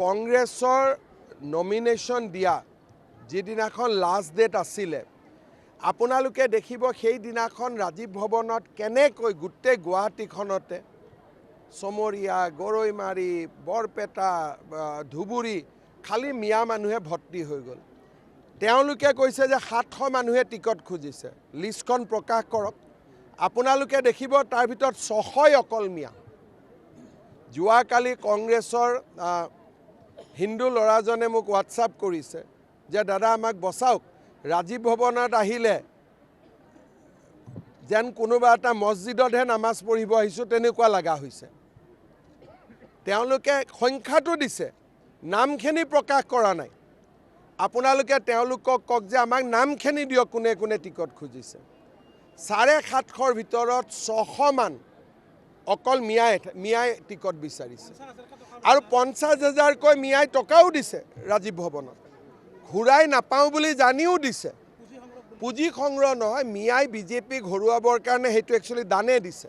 কংগ্ৰেছৰ নমিনেশ্যন দিয়া যিদিনাখন লাষ্ট ডেট আছিলে আপোনালোকে দেখিব সেইদিনাখন ৰাজীৱ ভৱনত কেনেকৈ গোটেই গুৱাহাটীখনতে চমৰীয়া গৰৈমাৰী বৰপেটা ধুবুৰী খালি মিয়া মানুহে ভৰ্তি হৈ গ'ল। তেওঁলোকে কৈছে যে 700 মানুহে টিকট খুজিছে, লিষ্টখন প্ৰকাশ কৰক। আপোনালোকে দেখিব তাৰ ভিতৰত 600 অকল মিয়া। যোৱাকালি কংগ্ৰেছৰ হিন্দু ল'ৰাজনে মোক হোৱাটছআপ কৰিছে যে দাদা আমাক বচাওক, ৰাজীৱ ভৱনত আহিলে যেন কোনোবা এটা মছজিদতহে নামাজ পঢ়িব আহিছোঁ তেনেকুৱা লগা হৈছে। তেওঁলোকে সংখ্যাটো দিছে, নামখিনি প্ৰকাশ কৰা নাই। আপোনালোকে তেওঁলোকক কওক যে আমাক নামখিনি দিয়ক, কোনে কোনে টিকট খুজিছে। 750ৰ ভিতৰত 600 মান অকল মিয়াই টিকট বিচাৰিছে আৰু 50,000কৈ মিয়াই টকাও দিছে ৰাজীৱ ভৱনত। ঘূৰাই নাপাওঁ বুলি জানিও দিছে। পুঁজি সংগ্ৰহ নহয়, মিয়াই বিজেপিক হৰুৱাবৰ কাৰণে সেইটো একচুৱেলি দানে দিছে।